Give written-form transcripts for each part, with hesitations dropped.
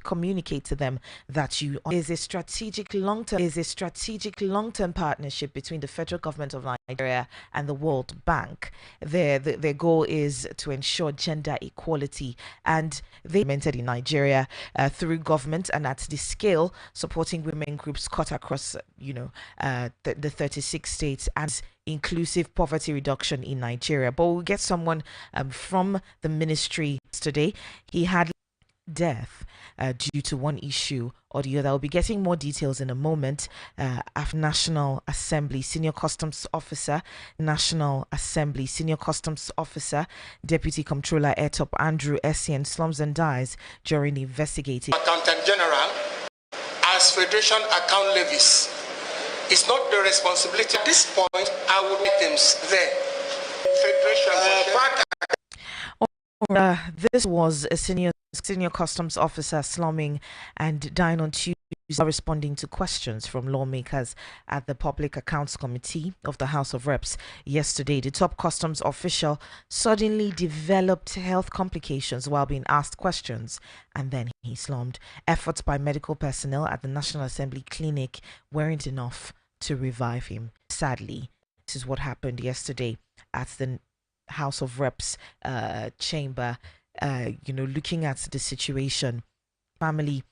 communicate to them that you is a strategic long-term partnership between the federal government of Nigeria and the World Bank. Their goal is to ensure gender equality, and they implemented in Nigeria through government and at the scale supporting women groups cut across the 36 states and inclusive poverty reduction in Nigeria. But we'll get someone from the ministry today. He had death due to one issue or the other. I'll be getting more details in a moment. After National Assembly Senior Customs Officer, Deputy Comptroller Airtop Andrew Essien slums and dies during the investigative. Accountant General, as Federation account levies, it's not the responsibility. At this point, I would make them there. This was a senior customs officer slumming and dying on Tuesday, responding to questions from lawmakers at the Public Accounts Committee of the House of Reps yesterday. The top customs official suddenly developed health complications while being asked questions, and then he slumped. Efforts by medical personnel at the National Assembly clinic weren't enough to revive him. Sadly, this is what happened yesterday at the House of Reps chamber. Looking at the situation, family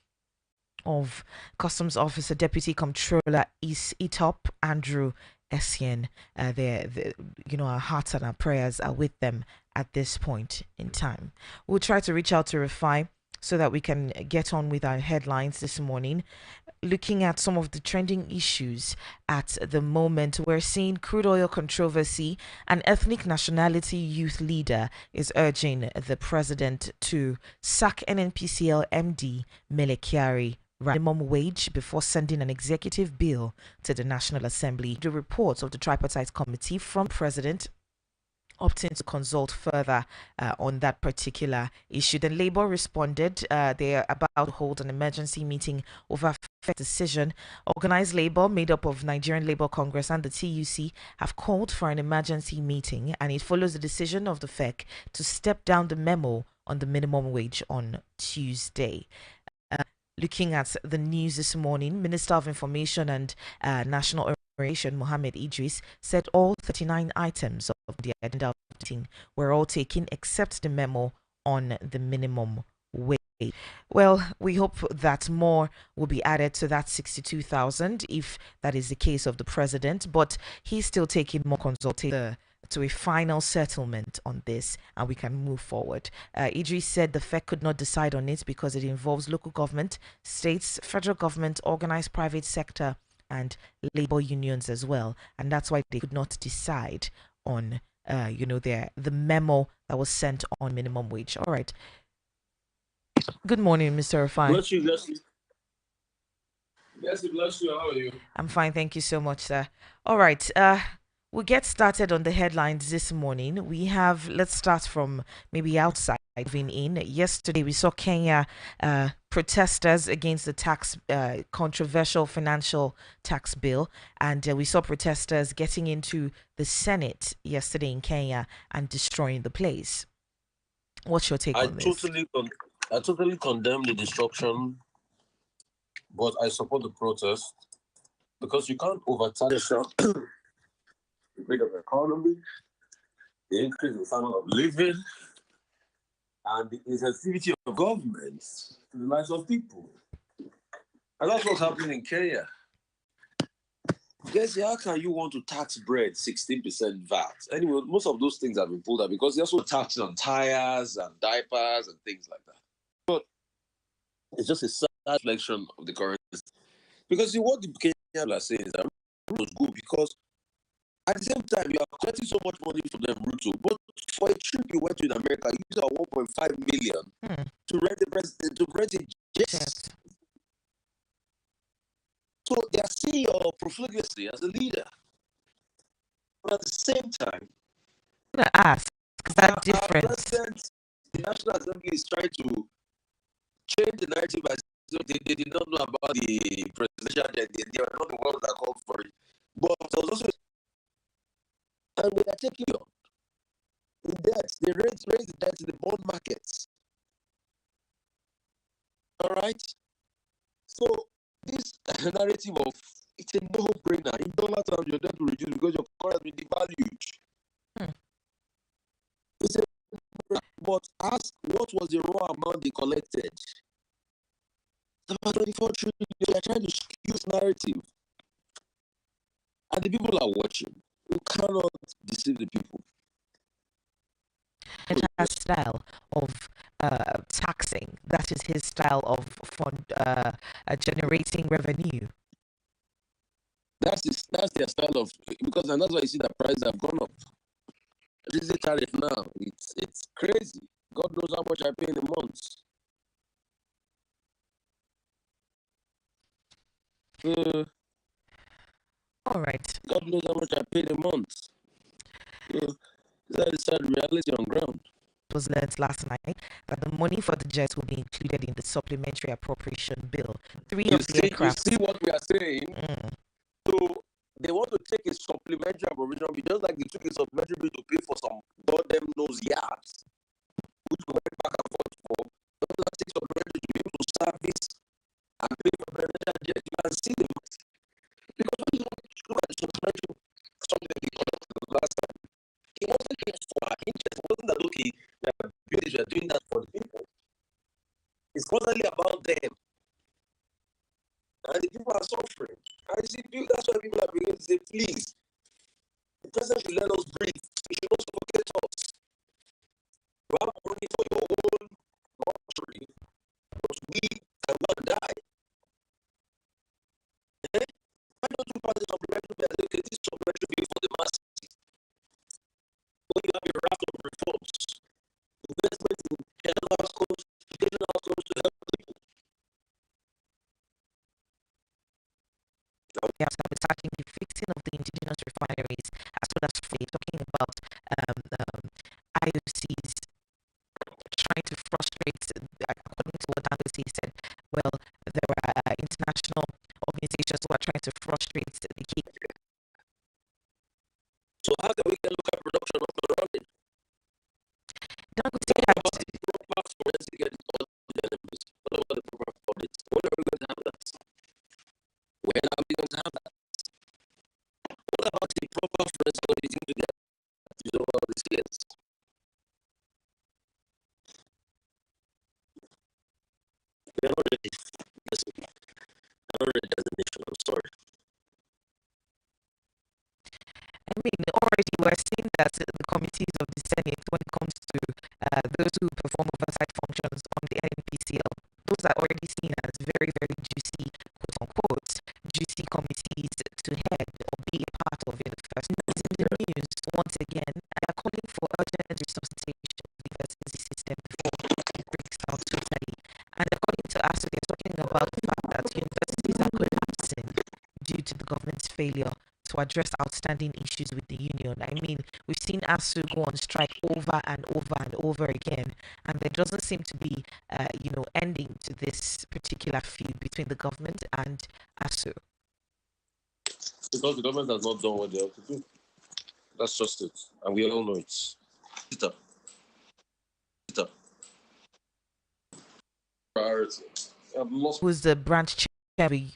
of Customs Officer Deputy Comptroller Airtop Andrew Essien, our hearts and our prayers are with them at this point in time. We'll try to reach out to Rufai so that we can get on with our headlines this morning. Looking at some of the trending issues at the moment, we're seeing crude oil controversy. An ethnic nationality youth leader is urging the president to sack NNPCL MD Mele Kyari minimum wage before sending an executive bill to the National Assembly. The reports of the tripartite committee from President opting to consult further on that particular issue. Then Labour responded. They are about to hold an emergency meeting over a decision. Organised Labour, made up of Nigerian Labour Congress and the TUC, have called for an emergency meeting, and it follows the decision of the FEC to step down the memo on the minimum wage on Tuesday. Looking at the news this morning, Minister of Information and National Mohammed Idris said all 39 items of the agenda meeting were all taken except the memo on the minimum wage. Well, we hope that more will be added to that 62,000 if that is the case of the president, but he's still taking more consultation to a final settlement on this, and we can move forward. Idris said the FEC could not decide on it because it involves local government, states, federal government, organized private sector, and labor unions as well, and that's why they could not decide on the memo that was sent on minimum wage. All right. Good morning, Mr. Rufai. Bless you. Yes, bless you. How are you? I'm fine, thank you so much, sir. All right. We'll get started on the headlines this morning. Let's start from maybe outside moving in. Yesterday, we saw Kenya protesters against the controversial financial tax bill, and we saw protesters getting into the Senate yesterday in Kenya and destroying the place. What's your take on this? I totally condemn the destruction, but I support the protest because you can't overturn yourself. The rate of economy, the increase in standard of living, and the insensitivity of government to the lives of people. And that's what's happening in Kenya. Guess how can you want to tax bread 16% VAT? Anyway, most of those things have been pulled out because they're also taxing on tires and diapers and things like that. But it's just a sad reflection of the current system. Because what the Kenyans are saying is that it was good because at the same time, you are collecting so much money from them, Ruto. But for a trip you went to in America, you used 1.5 million to rent a jet. Yes. So they are seeing your profligacy as a leader. But at the same time, I'm going to ask, is that different? The National Assembly is trying to change the narrative by they did not know about the presidential jet. They are not the ones that called for it. But there was also, and they are taking on in debt. They raise the debt in the bond markets. All right. So this narrative of it's a no-brainer. In dollar terms, your debt will reduce because your car has been devalued. It's a, but ask what was the raw amount they collected. About 24 trillion. They are trying to skew this narrative. And the people are watching. You cannot deceive the people. It has style of taxing. That is his style of fund generating revenue. That's their style of, because and that's why you see that prices have gone up. This is a tariff now. It's crazy. God knows how much I pay in a month. All right. God knows how much I pay in a month. That is sad reality on ground. It was learned last night that the money for the jets will be included in the supplementary appropriation bill. You see what we are saying? So they want to take a supplementary appropriation bill, just like they took a supplementary bill to pay for some goddamn nose yards, which we went back and forth for. They want to take supplementary to be able to service and pay for presidential jets. You can see them. Because when you look at the supplementary, something they collected the last time, it wasn't just for our interest. It wasn't that, okay, we are doing that for the people. It's mostly about them. And the people are suffering. And you see, that's why people are beginning to say, please, the president should let us breathe. He should not suffocate us. You have money for your own luxury, but we can go and die. Eh? Why don't you pass the supplementary bill and say, okay, this supplementary bill for the masses? When you have a raft of reforms, investment in health outcomes, education outcomes to help people. We have starting the fixing of the indigenous refineries, as well as talking about IOCs trying to frustrate, according to what Dangote said, well, there are international organizations who are trying to frustrate the key. So how can we get local production up and running? Dangote had proper forensic elements. What about the proper audits? When are we going to have that? When are we going to have that? What about the proper forensic auditing to get over all these years? We are not ready. Listen, we are not ready as a nation. I'm sorry. I mean, already we're seeing that the committees of the Senate, when it comes to those who perform oversight functions on the NPCL, those are already seen as very, very juicy, quote unquote, juicy committees to head or be a part of in the first. News in the news, once again, they are calling for urgent resuscitation of the university system before it breaks down totally. And according to us, they're talking about the fact that universities are collapsing due to the government's failure to address outstanding issues with the union. I mean, we've seen ASU go on strike over and over and over again, and there doesn't seem to be, ending to this particular feud between the government and ASU. Because the government has not done what they have to do. That's just it, and we all know it. Priority. Who's the branch chair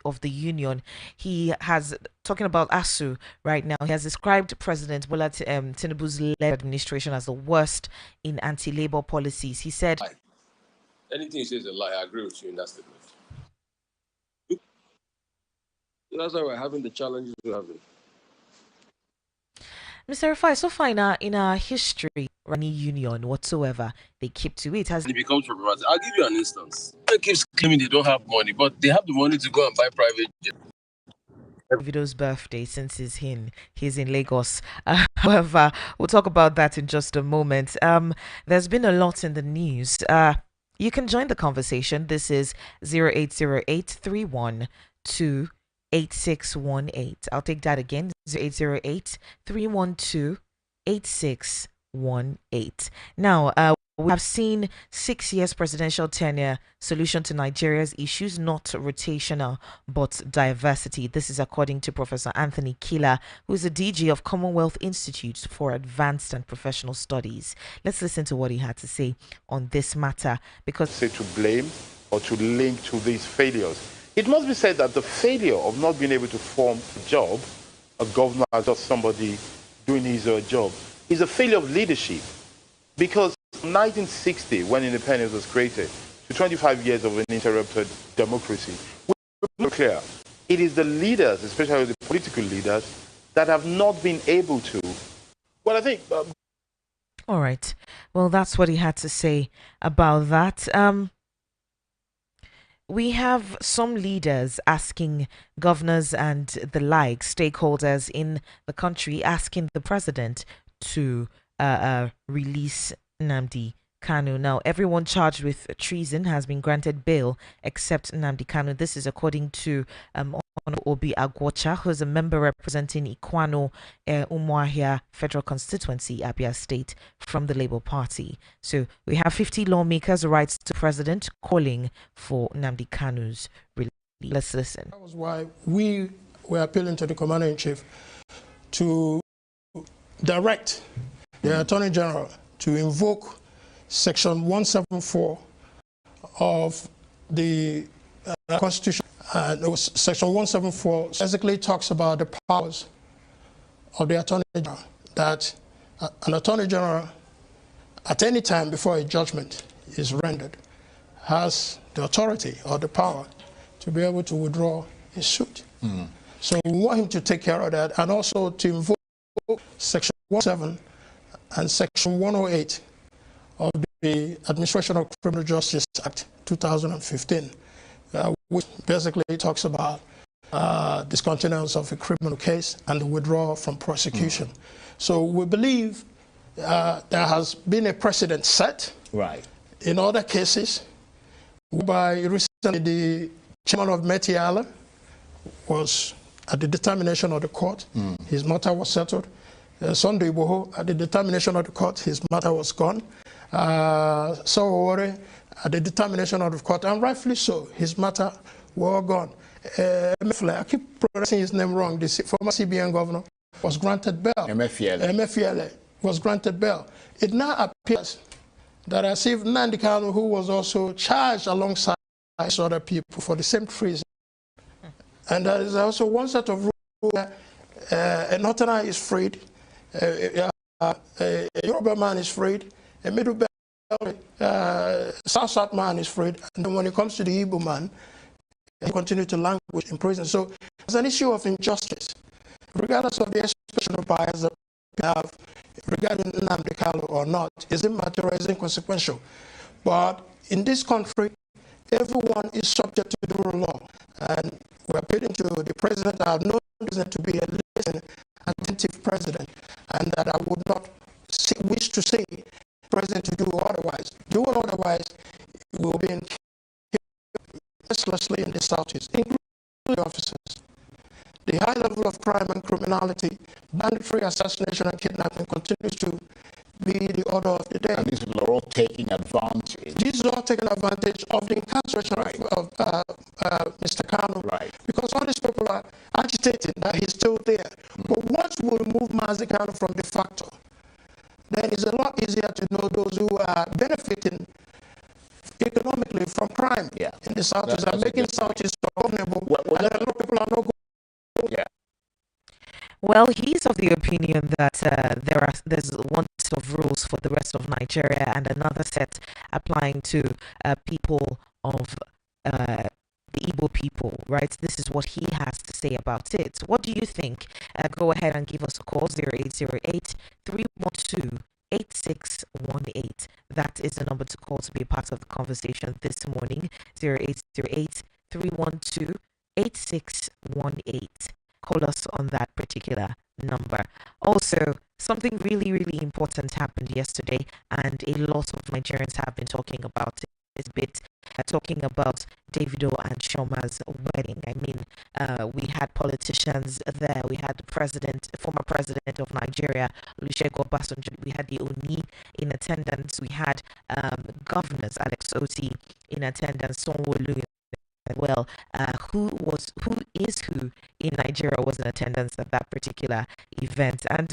of the union? He has, talking about ASU right now, he has described President Bola Tinubu's led administration as the worst in anti-labor policies. He said, anything you say is a lie. I agree with you in that statement. That's why we're having the challenges we're having. Mr. Rufai, so far in our history, any union whatsoever, they keep to it. It becomes problematic. I'll give you an instance. They keep claiming they don't have money, but they have the money to go and buy private jet. Davido's birthday, since he's in Lagos. However, we'll talk about that in just a moment. There's been a lot in the news. You can join the conversation. This is 0808-312-8618. I'll take that again. 0808-312-8618. Now, we have seen 6 years presidential tenure solution to Nigeria's issues, not rotational, but diversity. This is according to Professor Anthony Killer, who is the DG of Commonwealth Institute for Advanced and Professional Studies. Let's listen to what he had to say on this matter. Because say to blame or to link to these failures. It must be said that the failure of not being able to form a job, a governor as just somebody doing his or her job, is a failure of leadership. Because from 1960, when independence was created, to 25 years of uninterrupted democracy, we're clear. It is the leaders, especially the political leaders, that have not been able to. Well, I think. All right. Well, that's what he had to say about that. We have some leaders asking governors and the like stakeholders in the country asking the president to release Nnamdi Kanu. Now, everyone charged with treason has been granted bail except Nnamdi Kanu. This is according to Obi Agwocha, who is a member representing Ikwano Umuahia Federal Constituency, Abia State, from the Labour Party. So we have 50 lawmakers, writes to President, calling for Nnamdi Kanu's release. Let's listen. That was why we were appealing to the Commander-in-Chief to direct the Attorney General to invoke Section 174 of the Constitution. Section 174 basically talks about the powers of the Attorney General, that an Attorney General at any time before a judgment is rendered has the authority or the power to be able to withdraw his suit. So we want him to take care of that, and also to invoke Section 107 and Section 108 of the Administration of Criminal Justice Act 2015, which basically talks about discontinuance of a criminal case and the withdrawal from prosecution. So we believe there has been a precedent set in other cases, whereby recently the chairman of Metiala was at the determination of the court. His matter was settled. Sunday Boho, at the determination of the court, his matter was gone. So at the determination of the court, and rightfully so, his matter were gone. I keep pronouncing his name wrong. The former CBN governor was granted bail. MFL was granted bail. It now appears that as if Nnamdi Kanu, who was also charged alongside other people for the same treason, and there is also one set of rules where a Northerner is freed, a Yoruba man is freed, a Middle Belt, South man is freed, and then when it comes to the Igbo man, he continues to languish in prison. So it's an issue of injustice, regardless of the expression of bias that we have regarding Nnamdi Kanu or not, is immaterial, is inconsequential. But in this country, everyone is subject to the rule of law, and we're appealing to the president. I have no reason to be a listening, attentive president, and that I would not wish to see the president to do otherwise. Doing otherwise, we will be in mercilessly in the southeast, including the officers. The high level of crime and criminality, banditry, assassination, and kidnapping continues to be the order of the day. And these people are all taking advantage. These are all taking advantage of the incarceration of Mr. Kanu, because all these people are agitating that he's still there. But once we remove Mazi Kanu from de facto, then it's a lot easier to know those who are benefiting economically from crime in the Southeast and making Southeast vulnerable. And a lot of people are not going. Well, he's of the opinion that there's one set of rules for the rest of Nigeria and another set applying to people of the Igbo people, right? This is what he has to say about it. What do you think? Go ahead and give us a call, 0808 312 8618. That is the number to call to be a part of the conversation this morning, 0808 312 8618. Call us on that particular number. Also, something really, really important happened yesterday, and a lot of Nigerians have been talking about it. This bit talking about Davido and Shoma's wedding. I mean, we had politicians there. We had the former president of Nigeria, Olusegun Obasanjo. We had the Oni in attendance. We had governors, Alex Oti in attendance, Sanwo-Olu well, who in Nigeria was in attendance at that particular event. And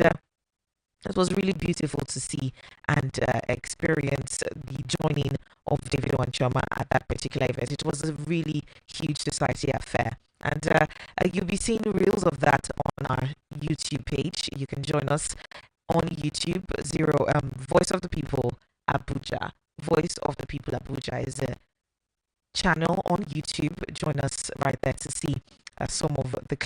It was really beautiful to see and experience the joining of David and Choma at that particular event. It was a really huge society affair. And you'll be seeing reels of that on our YouTube page. You can join us on YouTube. Voice of the People Abuja. Voice of the People Abuja is a channel on YouTube. Join us right there to see some of the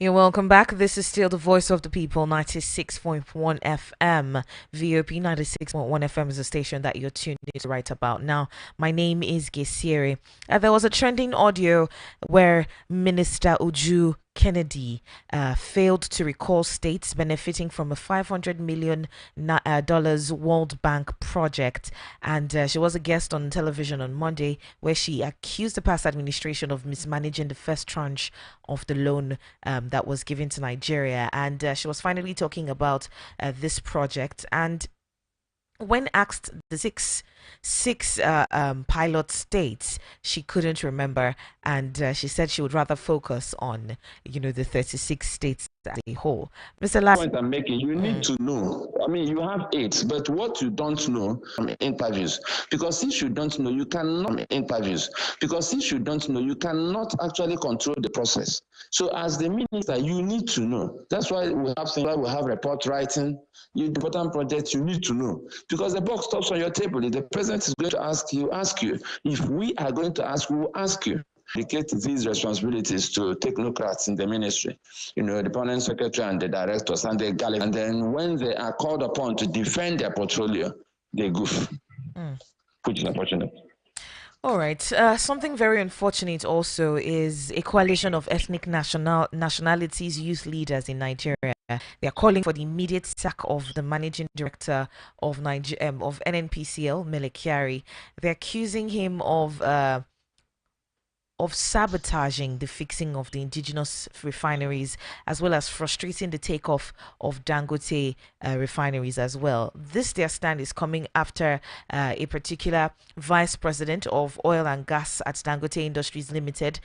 You're welcome back. This is still the voice of the people, 96.1 FM. VOP 96.1 FM is a station that you're tuned in to right about now. My name is Gesiri. There was a trending audio where Minister Uju Kennedy failed to recall states benefiting from a $500 million World Bank project. And she was a guest on television on Monday where she accused the past administration of mismanaging the first tranche of the loan that was given to Nigeria. And she was finally talking about this project. And when asked the six pilot states, she couldn't remember, and she said she would rather focus on the 36 states as a whole. Mr. Last point I'm making, you need to know. I mean, you have eight, but what you don't know interviews, because since you don't know, you cannot interviews, because since you don't know, you cannot actually control the process. So as the minister, you need to know. That's why we have things like we have report writing. You important projects you need to know, because the box stops on your table. If the president is going to ask you. If we are going to ask, we will ask you. Dedicate these responsibilities to technocrats in the ministry, the permanent secretary and the directors and the gallery. And then when they are called upon to defend their portfolio, they goof, which is unfortunate. All right. Something very unfortunate also is a coalition of ethnic nationalities youth leaders in Nigeria. They are calling for the immediate sack of the managing director of NNPCL, Mele Kyari. They're accusing him of sabotaging the fixing of the indigenous refineries, as well as frustrating the takeoff of Dangote refineries as well. This their stand is coming after a particular vice president of oil and gas at Dangote Industries Limited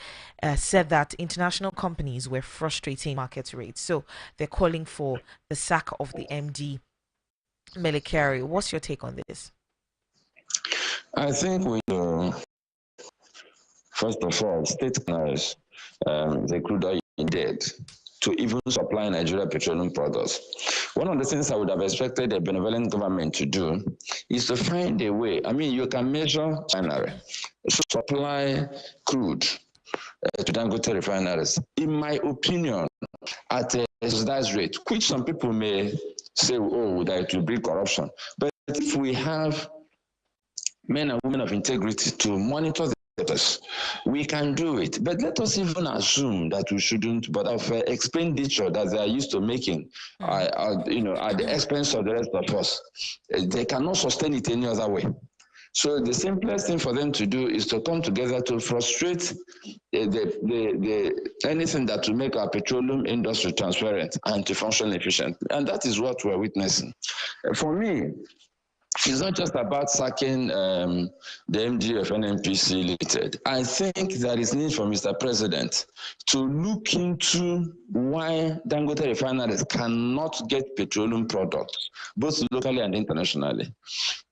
said that international companies were frustrating market rates. So they're calling for the sack of the MD, Mele Kyari. What's your take on this? I think first of all, state partners, the crude oil dead to even supply Nigeria petroleum products. One of the things I would have expected a benevolent government to do is to find a way. I mean, you can measure China, supply crude to Dangote refineries. In my opinion, at a subsidized rate, which some people may say, that it will bring corruption. But if we have men and women of integrity to monitor the status, we can do it. But let us even assume that we shouldn't, but of expenditure that they are used to making, at the expense of the rest of us, they cannot sustain it any other way. So the simplest thing for them to do is to come together to frustrate anything that will make our petroleum industry transparent and to function efficiently. And that is what we're witnessing. For me, it's not just about sacking the MD of NNPC Limited. I think there is need for Mr. President to look into why Dangote refineries cannot get petroleum products, both locally and internationally.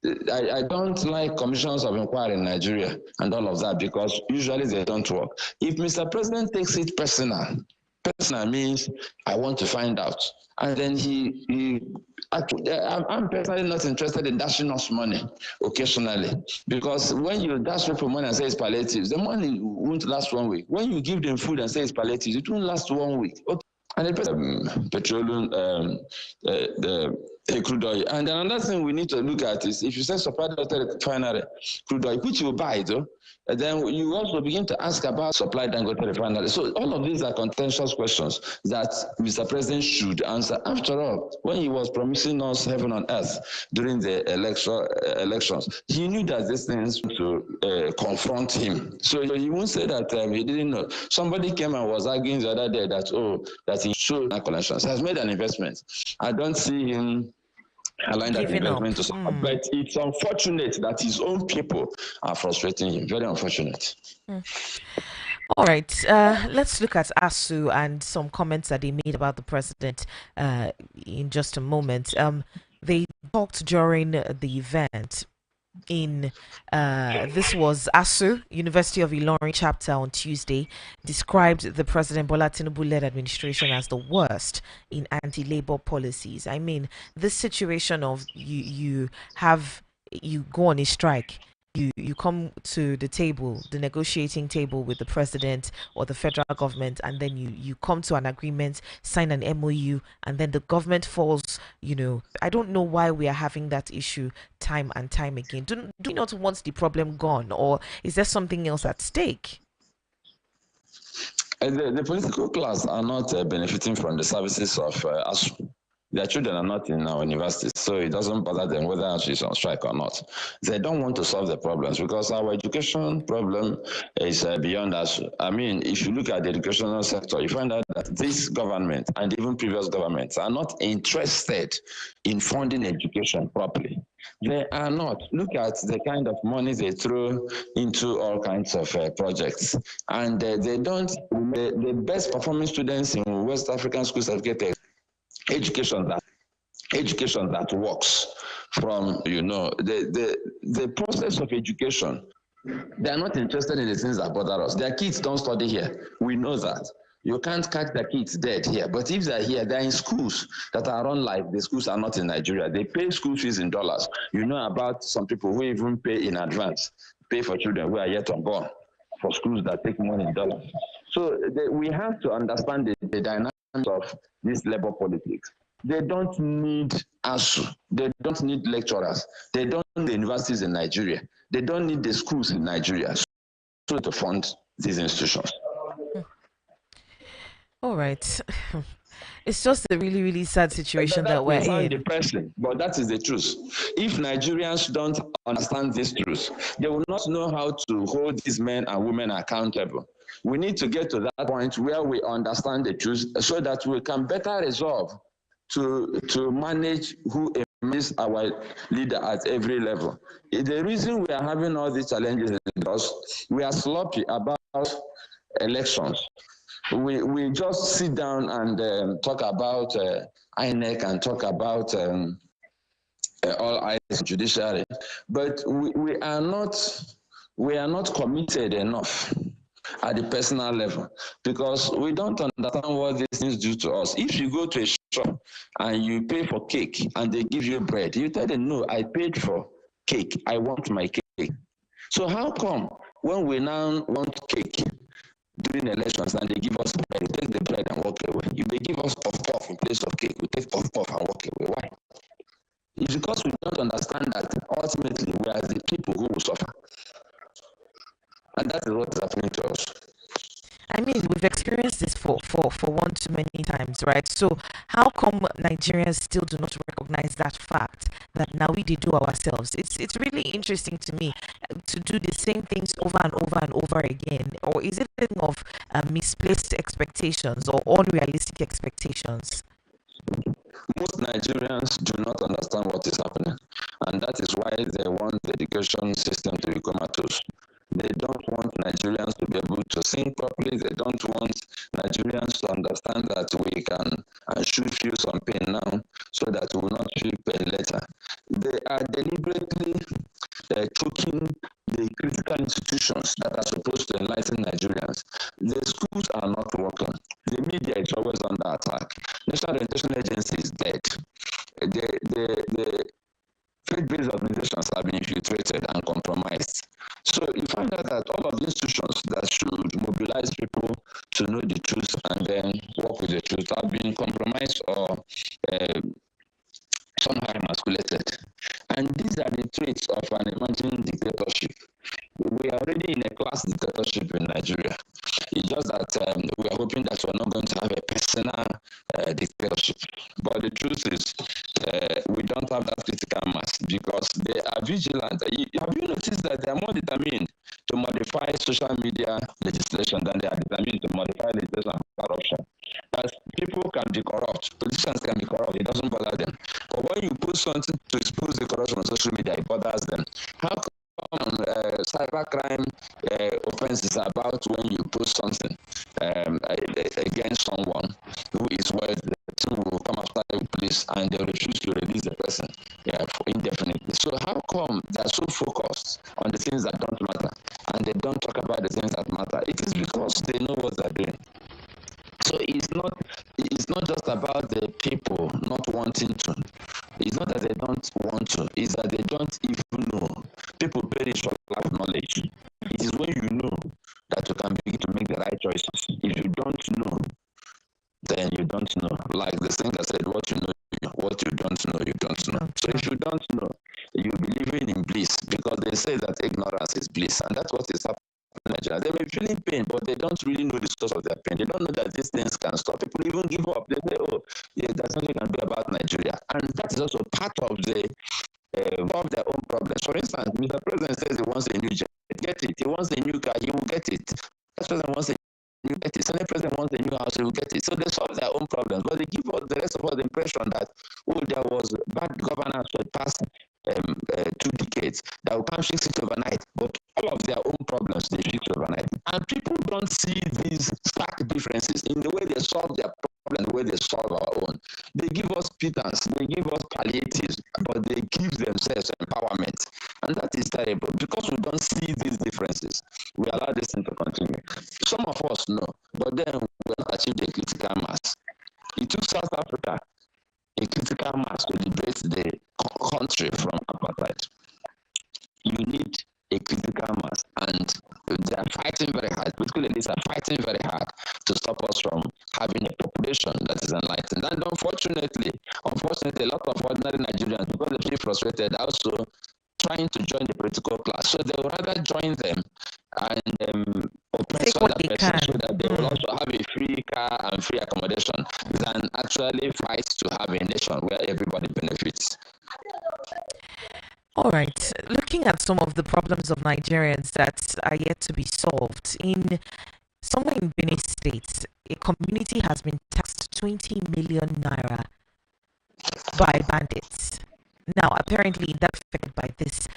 I don't like commissions of inquiry in Nigeria and all of that, because usually they don't work. If Mr. President takes it personal means I want to find out. And then I'm personally not interested in dashing us money occasionally, because when you dash people money and say it's palliatives, the money won't last 1 week. When you give them food and say it's palliatives, it won't last 1 week. Okay. And the petroleum, the crude oil. And another thing we need to look at is, if you say supply Dangote refinery crude oil, which you buy though, and then you also begin to ask about supply Dangote refinery. So all of these are contentious questions that Mr. President should answer. After all, when he was promising us heaven on earth during the elections, he knew that these things to confront him. So he won't say that he didn't know. Somebody came and was arguing the other day that he showed collections. He has made an investment. I don't see him allowing that investment to support. But it's unfortunate that his own people are frustrating him. Very unfortunate. All right, let's look at ASU and some comments that they made about the president in just a moment. They talked during the event in this was ASU, University of Ilorin chapter, on Tuesday, described the President Bola Tinubu-led administration as the worst in anti-labor policies. I mean, this situation of you go on a strike, you come to the table, the negotiating table with the president or the federal government, and then you come to an agreement, sign an MOU, and then the government falls. I don't know why we are having that issue time and time again. Do you not want the problem gone, or is there something else at stake? The political class are not benefiting from the services of ASU. Their children are not in our universities, so it doesn't bother them whether ASU is on strike or not. They don't want to solve the problems because our education problem is beyond ASU. I mean, if you look at the educational sector, you find out that this government and even previous governments are not interested in funding education properly. They are not. Look at the kind of money they throw into all kinds of projects. And they don't, the best performing students in West African schools have get education that works from, the process of education. They are not interested in the things that bother us. Their kids don't study here. We know that. You can't catch the kids dead here. But if they're here, they're in schools that are run like the schools are not in Nigeria. They pay school fees in dollars. You know about some people who even pay in advance, pay for children who are yet unborn for schools that take money in dollars. So we have to understand the dynamics of this labor politics. They don't need ASU. They don't need lecturers. They don't need the universities in Nigeria. They don't need the schools in Nigeria to fund these institutions. All right. It's just a really, really sad situation that we're in. Depressing, but that is the truth. If Nigerians don't understand this truth, they will not know how to hold these men and women accountable. We need to get to that point where we understand the truth so that we can better resolve to manage who is our leader at every level. The reason we are having all these challenges is because we are sloppy about elections. We just sit down and talk about INEC and talk about all eyes judiciary, but we are not committed enough at the personal level because we don't understand what these things do to us. If you go to a shop and you pay for cake and they give you bread, you tell them, no, I paid for cake, I want my cake. So how come when we now want cake during elections and they give us bread, we take the bread and walk away? If they give us puff-puff in place of cake, we take puff-puff and walk away. Why? It's because we don't understand that ultimately we are the people who will suffer. And that is what is happening to us. I mean, we've experienced this for one too many times, right? So how come Nigerians still do not recognize that fact that now we do ourselves? It's really interesting to me to do the same things over and over and over again. Or is it a thing of misplaced expectations or unrealistic expectations? Most Nigerians do not understand what is happening, and that is why they want the education system to be comatose. They don't want Nigerians to be able to think properly. They don't want Nigerians to understand that we can and should feel some pain now so that we will not feel pain later. They are deliberately choking the critical institutions that are supposed to enlighten Nigerians. The schools are not working. The media is always under attack. National Orientation Agency is dead. The faith-based organizations have been infiltrated and compromised. So you find out that all of the institutions that should mobilize people to know the truth and then work with the truth have been compromised or somehow emasculated. And these are the traits of an emerging dictatorship. We are already in a class dictatorship in Nigeria. It's just that we are hoping that we're not going to have a personal dictatorship. But the truth is, we don't have that critical mass because they are vigilant. Have you noticed that they are more determined to modify social media legislation than they are determined to modify legislation on corruption? As people can be corrupt, politicians can be corrupt, it doesn't bother them. But when you put something to expose the corruption on social media, it bothers them. How come cybercrime offense is about when you post something against someone who is worth the team will come after the police and they refuse to release the person for indefinitely. So how come they are so focused on the things that don't matter and they don't talk about the things that matter? It is because they know what they're doing. So it's not just about the people not wanting to. It's not that they don't want to, it's that they don't even know. People perish for lack of knowledge. It is when you know that you can begin to make the right choices. If you don't know, then you don't know. Like the singer said, what you know, what you don't know, you don't know. So if you don't know, you'll be living in bliss, because they say that ignorance is bliss, and that's what is happening in Nigeria. They may be feeling pain, but they don't really know the source of their pain. They don't know that these things can stop. People even give up. They say, oh, yeah, there's nothing you can do about Nigeria. And that is also part of the solve their own problems. For instance, Mr. President says he wants a new jet. Get it. He wants a new car, he will get it. Vice President wants a new get it. Senate President wants a new house, he will get it. So they solve their own problems, but they give us the rest of us the impression that, oh, there was bad governance for the past 2 decades that will come fix it overnight. But all of their own problems they fix overnight. And people don't see these stark differences in the way they solve their problems, the way they solve our own. They give us pittance, they give us palliatives, but they give themselves empowerment. And that is terrible, because we don't see these differences. We allow this thing to continue. Some of us know, but then we have achieved a critical mass. It took South Africa a critical mass to liberate the country from apartheid. You need a critical mass, and they are fighting very hard. Political elites are fighting very hard to stop us from having a population that is enlightened. And unfortunately, a lot of ordinary Nigerians, because they feel frustrated, also trying to join the political class. So they would rather join them and oppress other persons so that they will also have a free car and free accommodation than actually fight to have a nation where everybody benefits. All right. Looking at some of the problems of Nigerians that are yet to be solved, somewhere in Benin State, a community has been taxed 20 million naira by bandits. Now, apparently, that's affected by this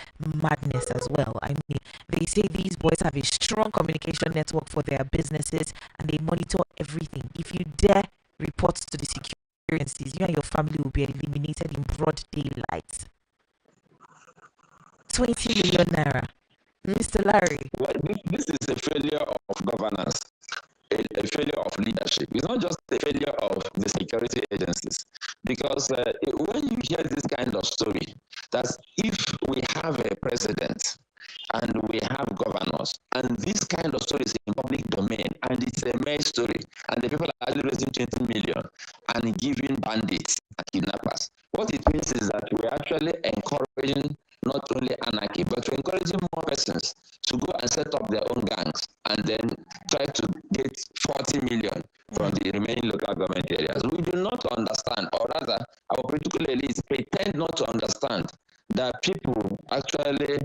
madness as well. I mean, they say these boys have a strong communication network for their businesses, and they monitor everything. If you dare report to the security agencies, you and your family will be eliminated in broad daylight. 20 million naira. Mr. Larry. Well, this is a failure of governance, a failure of leadership. It's not just a failure of the security agencies. Because when you hear this kind of story, that if we have a president and we have governors, and this kind of story is in public domain, and it's a mere story, and the people are actually raising 20 million and giving bandits and kidnappers, what it means is that we're actually encouraging not only anarchy, but we're encouraging more persons to go and set up their own gangs and then try to get 40 million from the remaining local government areas. We do not understand, or rather, our political elites pretend not to understand that people actually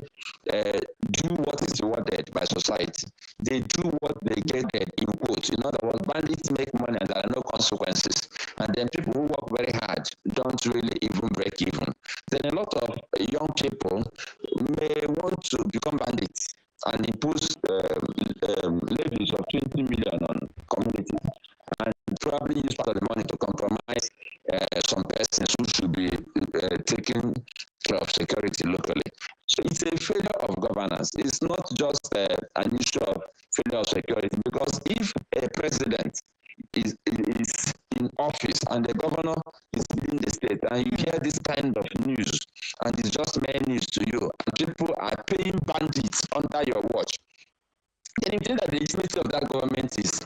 do what is rewarded by society. They do what they get in quotes. In other words, bandits make money and there are no consequences. And then people who work very hard don't really even break even. Then a lot of young people may want to become bandits and impose levies of 20 million on communities, and probably use part of the money to compromise some persons who should be taking care of security locally. So it's a failure of governance. It's not just an issue of failure of security, because if a president is in office and the governor is leading the state, and you hear this kind of news, and it's just mere news to you, and people are paying bandits under your watch, then you think that the legitimacy of that government is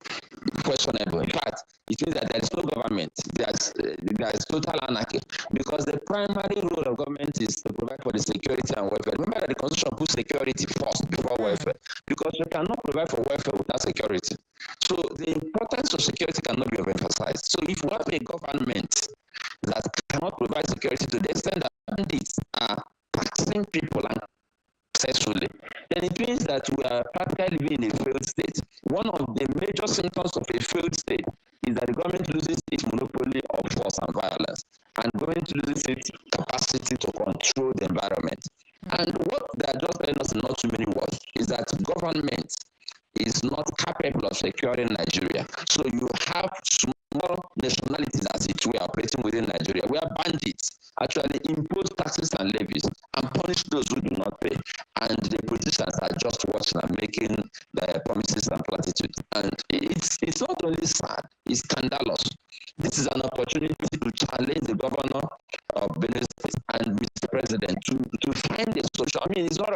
questionable. In fact, it means that there is no government. There is total anarchy, because the primary role of government is to provide for the security and welfare. Remember that the Constitution puts security first before welfare, because you cannot provide for welfare without security. So the importance of security cannot be overemphasized. So if we have a government that cannot provide security to the extent that bandits are taxing people and successfully, then it means that we are practically living in a failed state. One of the major symptoms of a failed state is that the government loses its monopoly of force and violence, and the government loses its capacity to control the environment. And what they are just telling us in not too many words is that government is not capable of securing Nigeria. So you have small nationalities, as it were, operating within Nigeria, where bandits actually impose taxes and levies and punish those who do not pay. And the politicians are just watching and making the promises and platitudes. And it's not only sad, it's scandalous. This is an opportunity to challenge the governor of Benin State and Mr. President to find a solution. I mean, it's not